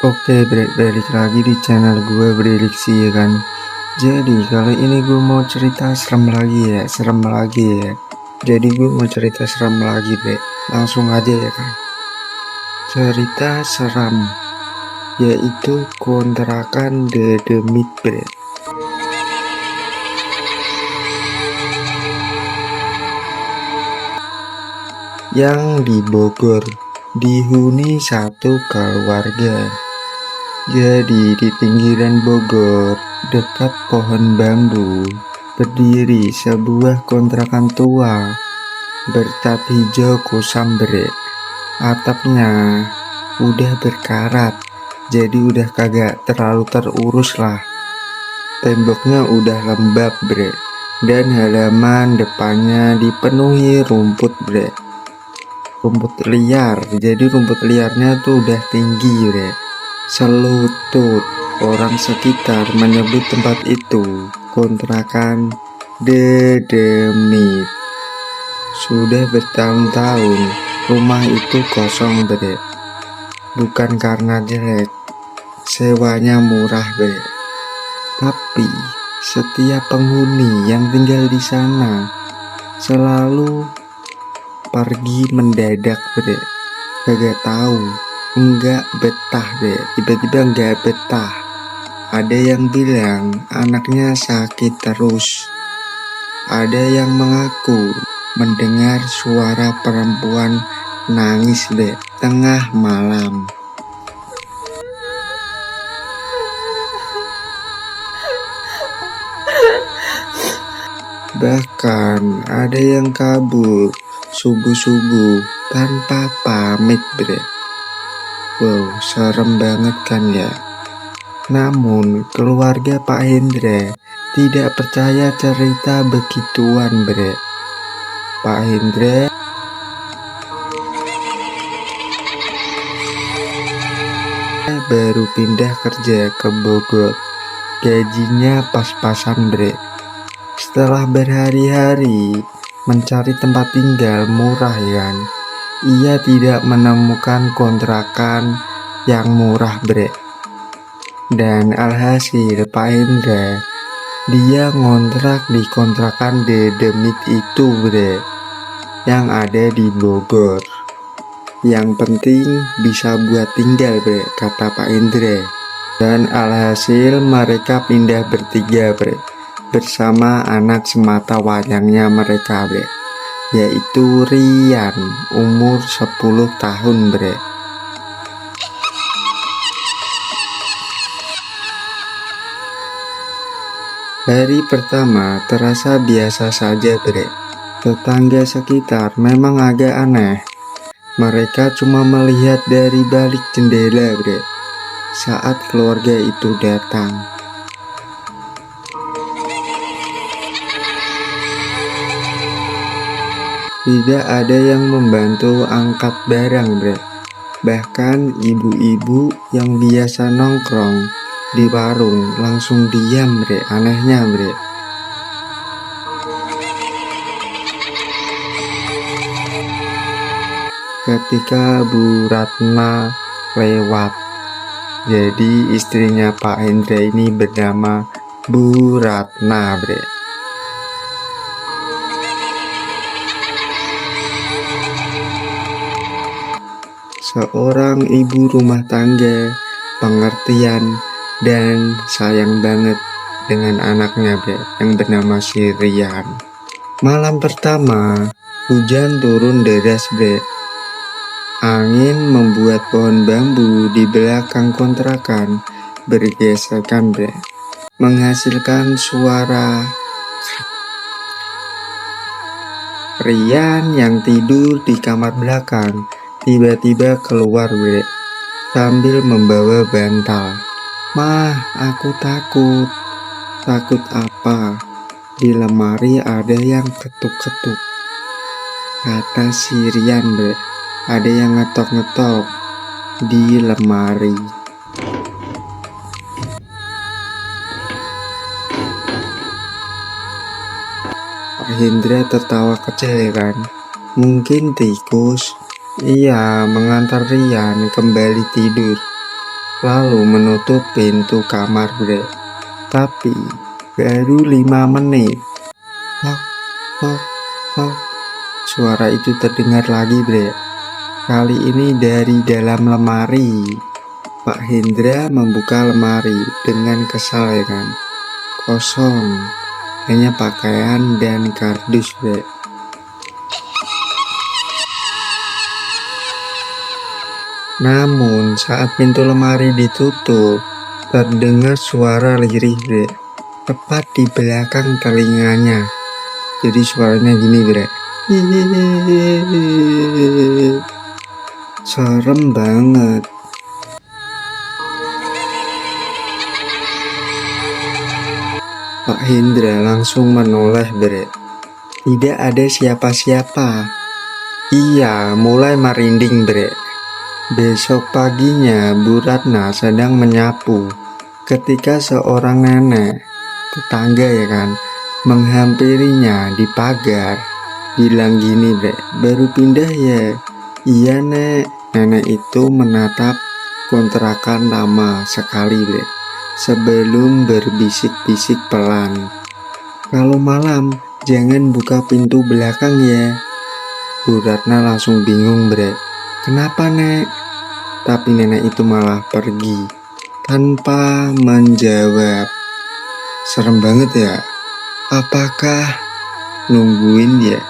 Oke, balik lagi di channel gue Berdiksi ya kan. Jadi kali ini gue mau cerita serem lagi ya. Jadi gue mau cerita serem lagi bre. Langsung aja ya kan. Cerita seram yaitu kontrakan Dedemit bre. Yang di Bogor, dihuni satu keluarga. Jadi di pinggiran Bogor, dekat pohon bambu, berdiri sebuah kontrakan tua bercat hijau kusam bre. Atapnya udah berkarat, jadi udah kagak terlalu terurus lah. Temboknya udah lembab bre, dan halaman depannya dipenuhi rumput bre. Rumput liar, jadi rumput liarnya tuh udah tinggi bre. Selutut orang sekitar menyebut tempat itu kontrakan Dedemit. Sudah bertahun-tahun rumah itu kosong bre. Bukan karena jelek, sewanya murah bre, tapi setiap penghuni yang tinggal di sana selalu pergi mendadak bre. Kagak tahu, enggak betah deh, tiba-tiba enggak betah. Ada yang bilang anaknya sakit terus. Ada yang mengaku mendengar suara perempuan nangis deh tengah malam. Bahkan ada yang kabur subuh-subuh tanpa pamit bre. Wow, serem banget kan ya. Namun keluarga Pak Hendra tidak percaya cerita begituan bre. Pak Hendra baru pindah kerja ke Bogor. Gajinya pas-pasan bre. Setelah berhari-hari mencari tempat tinggal murah kan, ia tidak menemukan kontrakan yang murah bre. Dan alhasil Pak Hendra dia ngontrak di kontrakan Dedemit itu bre, yang ada di Bogor. Yang penting bisa buat tinggal bre, kata Pak Hendra. Dan alhasil mereka pindah bertiga bre, bersama anak semata wayangnya mereka bre, yaitu Rian, umur 10 tahun bre. Hari pertama terasa biasa saja bre. Tetangga sekitar memang agak aneh. Mereka cuma melihat dari balik jendela bre saat keluarga itu datang. Tidak ada yang membantu angkat barang bre. Bahkan ibu-ibu yang biasa nongkrong di warung langsung diam bre, anehnya bre. Ketika Bu Ratna lewat, jadi istrinya Pak Hendra ini bernama Bu Ratna bre. Seorang ibu rumah tangga, pengertian dan sayang banget dengan anaknya bre, yang bernama si Rian. Malam pertama hujan turun deras bre. Angin membuat pohon bambu di belakang kontrakan bergesekan bre, menghasilkan suara. Rian yang tidur di kamar belakang tiba-tiba keluar bre, sambil membawa bantal. "Mah, aku takut." "Takut apa? Di lemari ada yang ketuk-ketuk," kata si Rian bre. Ada yang ngetok-ngetok di lemari. Pak Hendra tertawa kecil kan. Mungkin tikus. Ia mengantar Rian kembali tidur. lalu menutup pintu kamar bre. Tapi baru 5 menit. Tok, tok, tok. Suara itu terdengar lagi bre. Kali ini dari dalam lemari. Pak Hendra membuka lemari dengan kesal ya kan. Kosong, hanya pakaian dan kardus bre. Namun saat pintu lemari ditutup, terdengar suara lirih bre, tepat di belakang telinganya. Jadi suaranya gini bre. Serem banget. Pak Hendra langsung menoleh bre. Tidak ada siapa-siapa. Ia mulai merinding bre. Besok paginya Bu Ratna sedang menyapu ketika seorang nenek tetangga ya kan menghampirinya di pagar, bilang gini bre, baru pindah ya? Iya nek. Nenek itu menatap kontrakan lama sekali bre, sebelum berbisik-bisik pelan, kalau malam jangan buka pintu belakang ya. Bu Ratna langsung bingung bre, kenapa nek? Tapi nenek itu malah pergi tanpa menjawab. Serem banget ya. Apakah nungguin ya?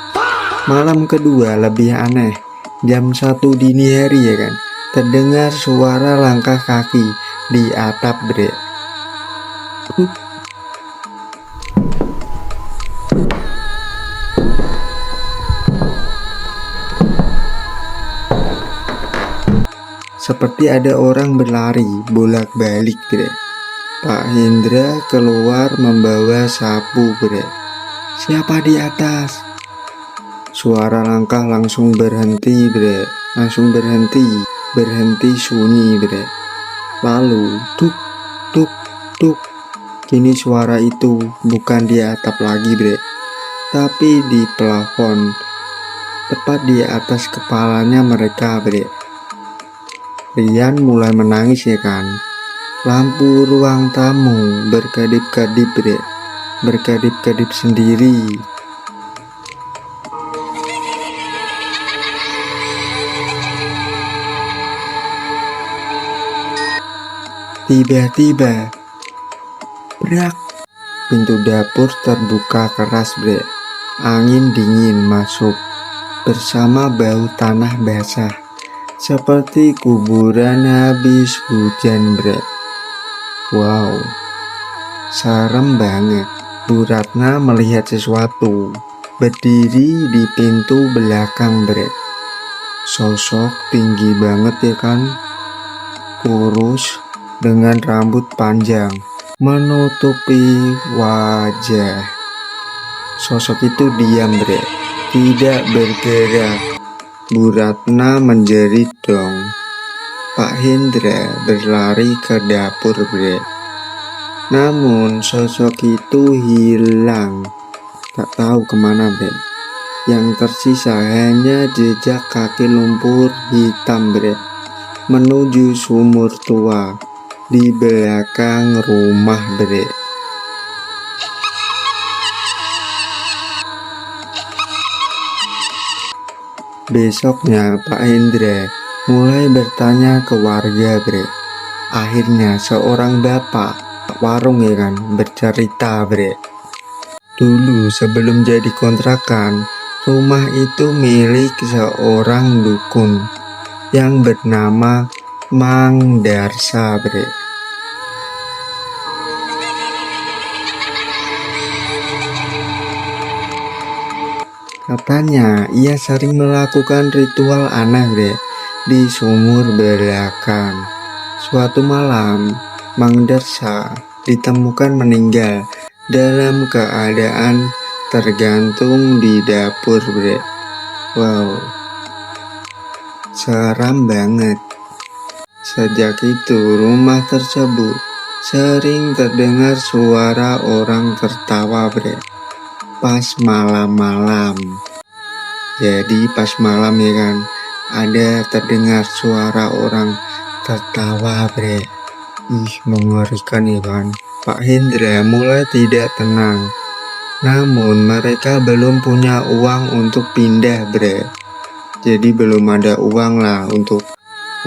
Malam kedua lebih aneh. Jam 1 dini hari ya kan, terdengar suara langkah kaki di atap bre. Seperti ada orang berlari bolak-balik bre. Pak Hendra keluar membawa sapu bre. Siapa di atas? Suara langkah langsung berhenti bre. Langsung berhenti sunyi bre. Lalu tuk tuk tuk. Kini suara itu bukan di atap lagi bre, tapi di plafon, tepat di atas kepalanya mereka bre. Rian mulai menangis ya kan. Lampu ruang tamu berkedip-kedip bre, berkedip-kedip sendiri. Tiba-tiba brak, pintu dapur terbuka keras bre. Angin dingin masuk bersama bau tanah basah, seperti kuburan habis hujan bre. Wow, serem banget. Bu Ratna melihat sesuatu berdiri di pintu belakang bre. Sosok tinggi banget ya kan, kurus dengan rambut panjang menutupi wajah. Sosok itu diam bre, tidak bergerak. Bu Ratna menjerit dong. Pak Hendra berlari ke dapur bre. Namun sosok itu hilang, tak tahu kemana bre. Yang tersisa hanya jejak kaki lumpur hitam bre, menuju sumur tua di belakang rumah bre. Besoknya Pak Hendra mulai bertanya ke warga bre. Akhirnya seorang bapak warung ya kan bercerita bre. Dulu sebelum jadi kontrakan, rumah itu milik seorang dukun yang bernama Mang Darsa bre. Katanya ia sering melakukan ritual aneh bre di sumur belakang. Suatu malam Mang Darsa ditemukan meninggal dalam keadaan tergantung di dapur bre. Wow, seram banget. Sejak itu rumah tersebut sering terdengar suara orang tertawa bre, pas malam-malam. Jadi pas malam ya kan, ada terdengar suara orang tertawa bre. Ih, mengerikan ya kan. Pak Hendra mulai tidak tenang. Namun mereka belum punya uang untuk pindah, bre. Jadi belum ada uang lah untuk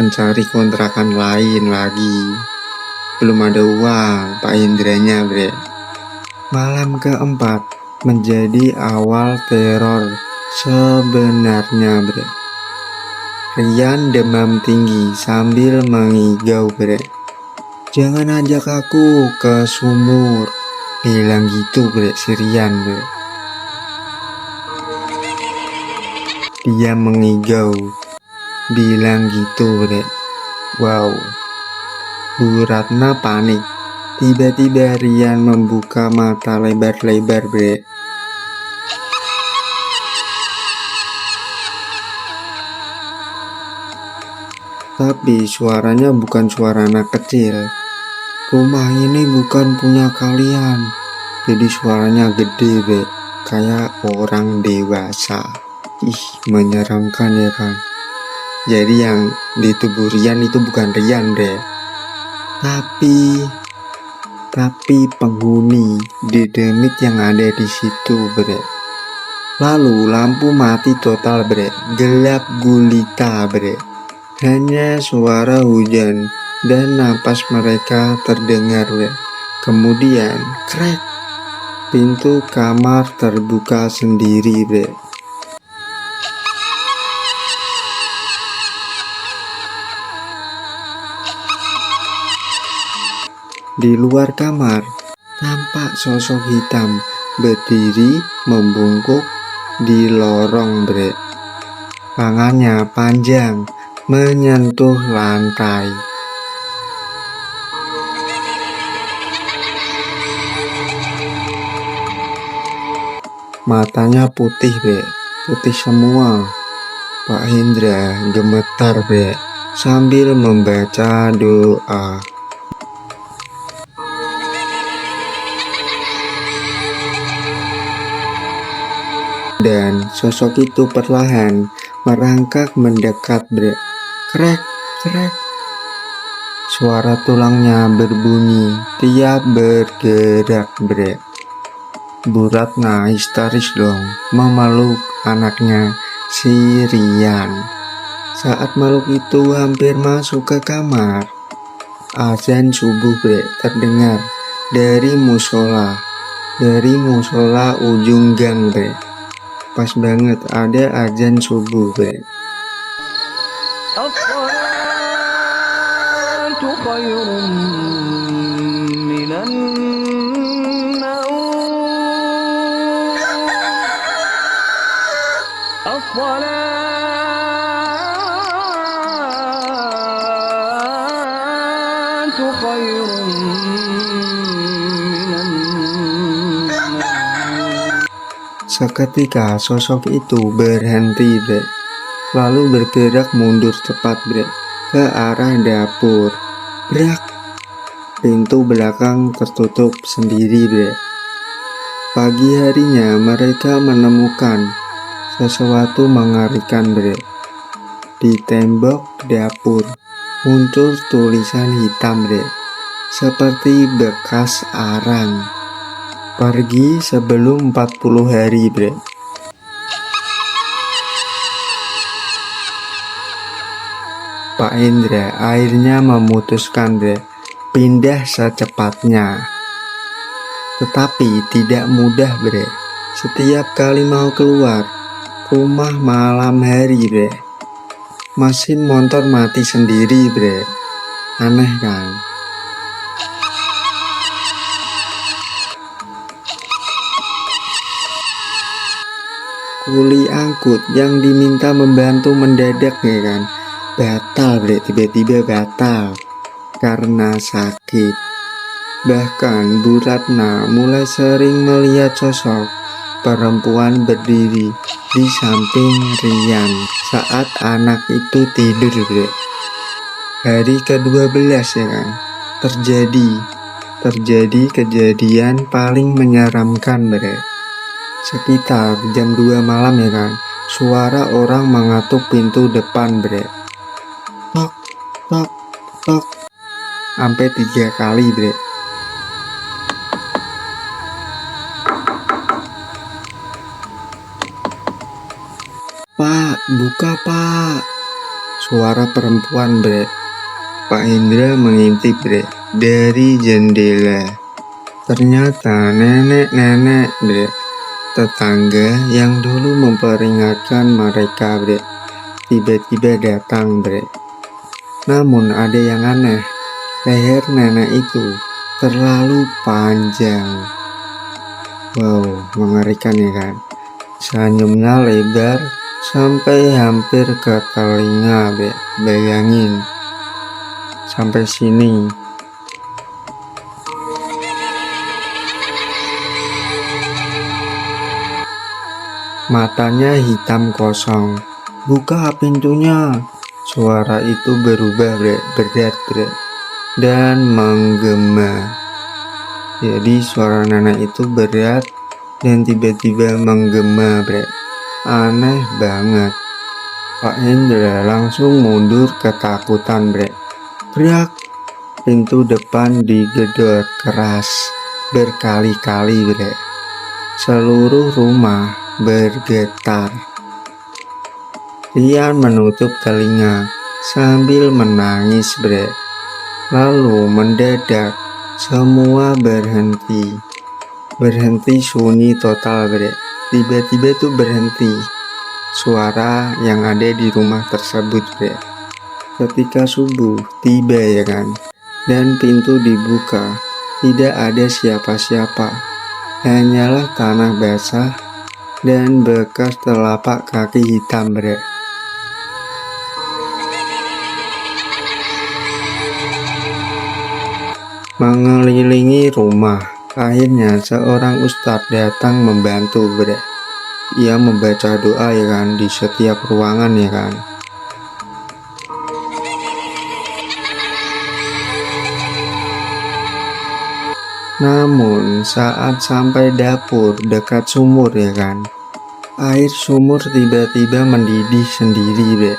mencari kontrakan lain lagi. Belum ada uang Pak Hendranya, bre. Malam keempat menjadi awal teror sebenarnya, bre. Rian demam tinggi sambil mengigau, bre. Jangan ajak aku ke sumur, bilang gitu, bre, si Rian, bre. Dia mengigau, bilang gitu, bre. Wow. Bu Ratna panik. Tiba-tiba Rian membuka mata lebar-lebar, bre. Tapi suaranya bukan suara anak kecil. Rumah ini bukan punya kalian. Jadi suaranya gede, bre. Kayak orang dewasa. Ih, menyeramkan ya kan. Jadi yang di tubuh Rian itu bukan Rian, bre. Tapi penghuni dedemit yang ada di situ, bre. Lalu lampu mati total, bre. Gelap gulita, bre. Hanya suara hujan dan napas mereka terdengar, bre. Kemudian krek, pintu kamar terbuka sendiri, bre. Di luar kamar, tampak sosok hitam berdiri membungkuk di lorong, bre. Tangannya panjang menyentuh lantai. Matanya putih, bre. Putih semua. Pak Hendra gemetar, bre, sambil membaca doa. Dan sosok itu perlahan merangkak mendekat, bre. Krek, krek. Suara tulangnya berbunyi tiap bergerak, bre. Bu Ratna histeris dong memeluk anaknya si Rian. Saat makhluk itu hampir masuk ke kamar, azan subuh, bre, terdengar dari musola. Dari musola ujung gang, bre. Pas banget ada azan subuh, bre. As-salatu khairun minan naum. As-salatu khairun minan naum. Seketika sosok itu berhenti, bre. Lalu bergerak mundur cepat, bre, ke arah dapur. Brak. Pintu belakang tertutup sendiri, bre. Pagi harinya mereka menemukan sesuatu mengerikan, bre. Di tembok dapur muncul tulisan hitam, bre, seperti bekas arang. Pergi sebelum 40 hari, bre. Pak Hendra akhirnya memutuskan, bre, pindah secepatnya. Tetapi tidak mudah, bre. Setiap kali mau keluar rumah malam hari, bre, mesin motor mati sendiri, bre. Aneh kan? Kuli angkut yang diminta membantu mendadak, ya kan, batal, bre. Tiba-tiba batal karena sakit. Bahkan Bu Ratna mulai sering melihat sosok perempuan berdiri di samping Rian saat anak itu tidur, bre. Hari ke-12, ya kan, terjadi kejadian paling menyeramkan, bre. Sekitar jam 2 malam, ya kan, suara orang mengetuk pintu depan, bre. Tok, tok, tok. sampai 3 kali bre. Pak, buka pak, suara perempuan bre. Pak Hendra mengintip bre dari jendela. Ternyata nenek-nenek bre, tetangga yang dulu memperingatkan mereka bre, tiba-tiba datang bre. Namun ada yang aneh, leher nenek itu terlalu panjang. Wow, mengerikan ya kan. Senyumnya lebar sampai hampir ke telinga bre. Bayangin sampai sini. Matanya hitam kosong. Buka pintunya. Suara itu berubah berat dan menggema. Jadi suara nenek itu berat dan tiba-tiba menggema bre. Aneh banget. Pak Hendra langsung mundur ketakutan bre. Teriak. Pintu depan digedor keras berkali-kali bre. Seluruh rumah bergetar. Rian menutup telinga sambil menangis bre. Lalu mendadak semua berhenti sunyi total bre. Tiba-tiba tuh berhenti suara yang ada di rumah tersebut bre. Ketika subuh tiba ya kan, dan pintu dibuka, tidak ada siapa-siapa, hanyalah tanah basah dan bekas telapak kaki hitam bre. Mengelilingi rumah. Akhirnya seorang ustadz datang membantu bre. Ia membaca doa ya kan di setiap ruangan ya kan. Namun saat sampai dapur dekat sumur ya kan, air sumur tiba-tiba mendidih sendiri bre.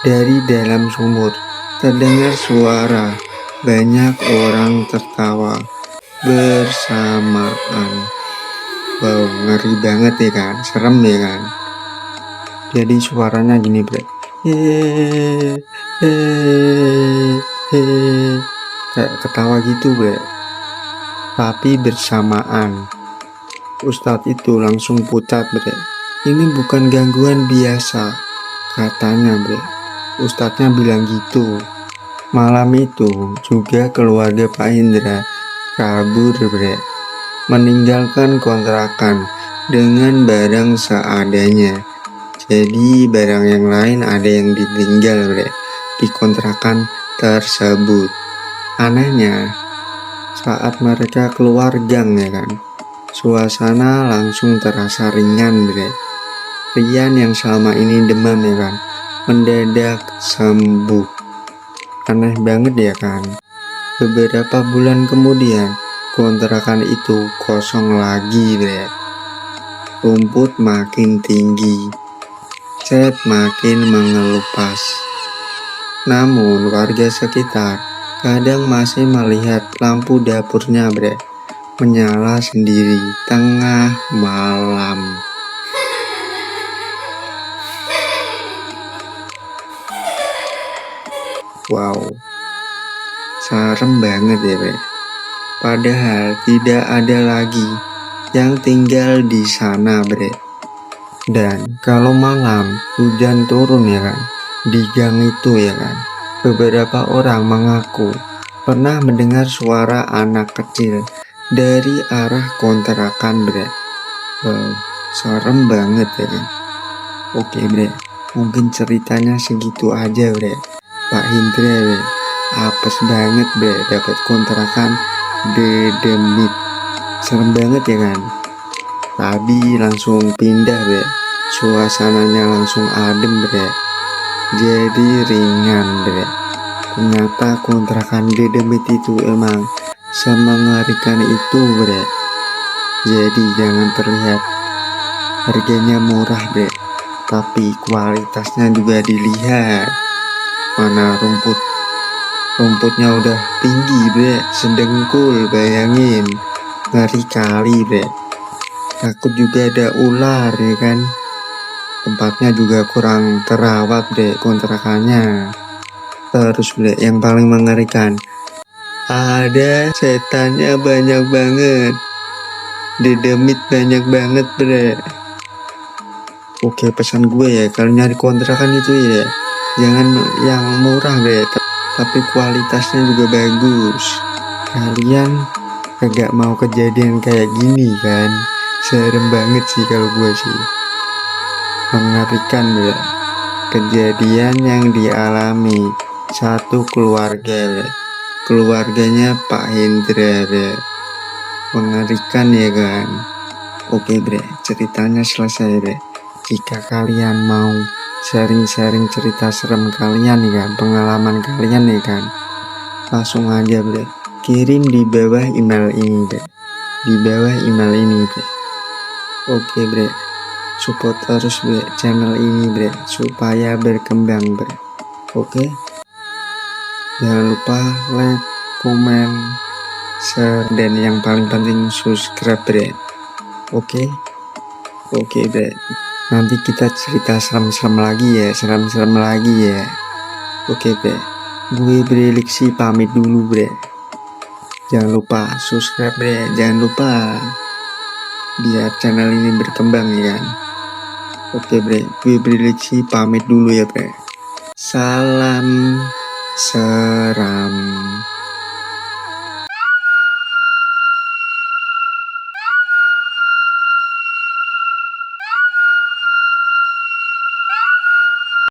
Dari dalam sumur terdengar suara banyak orang tertawa bersamaan. Wow, ngeri banget ya kan, serem ya kan. Jadi suaranya gini bre, kayak ketawa gitu bre, tapi bersamaan. Ustadz itu langsung pucat bre. Ini bukan gangguan biasa, katanya bre. Ustadznya bilang gitu. Malam itu juga keluarga Pak Hendra kabur bre, meninggalkan kontrakan dengan barang seadanya. Jadi barang yang lain ada yang ditinggal bre di kontrakan tersebut. Anehnya saat mereka keluar gang ya kan, suasana langsung terasa ringan bre. Rian yang selama ini demam ya kan, mendadak sembuh. Aneh banget ya kan. Beberapa bulan kemudian kontrakan itu kosong lagi bre. Rumput makin tinggi, cat makin mengelupas. Namun warga sekitar kadang masih melihat lampu dapurnya bre menyala sendiri tengah malam. Wow, serem banget ya bre. Padahal tidak ada lagi yang tinggal di sana bre. Dan kalau malam hujan turun ya kan, di gang itu ya kan, beberapa orang mengaku pernah mendengar suara anak kecil dari arah kontrakan bre. Wow, serem banget ya kan. Oke bre, mungkin ceritanya segitu aja bre. Pak Hendra bre, apes banget bre dapat kontrakan dedemit. Serem banget ya kan. Tadi langsung pindah bre, suasananya langsung adem bre, jadi ringan bre. Ternyata kontrakan dedemit itu emang semengerikan itu bre. Jadi jangan terlihat harganya murah bre, tapi kualitasnya juga dilihat. Mana rumput Rumputnya udah tinggi bre, sedengkul, bayangin. Ngeri kali bre. Takut juga ada ular ya kan. Tempatnya juga kurang terawat bre, kontrakannya. Terus bre, yang paling mengerikan, ada setannya banyak banget. Dedemit banyak banget bre. Oke, pesan gue ya, kalau nyari kontrakan itu ya jangan yang murah bre, tapi kualitasnya juga bagus. Kalian kagak mau kejadian kayak gini kan? Serem banget sih kalau gue sih. Mengerikan bre. Kejadian yang dialami satu keluarga bre. Keluarganya Pak Hendra bre. Mengerikan ya kan. Oke bre, ceritanya selesai bre. Jika kalian mau sharing-sharing cerita serem kalian nih kan, pengalaman kalian nih kan, langsung aja bre, kirim di bawah email ini bre. Di bawah email ini bre. Oke bre, support terus bre channel ini bre, supaya berkembang bre. Oke, jangan lupa like, komen, share, dan yang paling penting subscribe bre. Oke bre, nanti kita cerita serem-serem lagi ya, serem-serem lagi ya. Oke bre, gue Bre Liksi pamit dulu bre. Jangan lupa subscribe bre, jangan lupa, biar channel ini berkembang ya kan. Oke bre, gue Bre Liksi pamit dulu ya bre. Salam seram.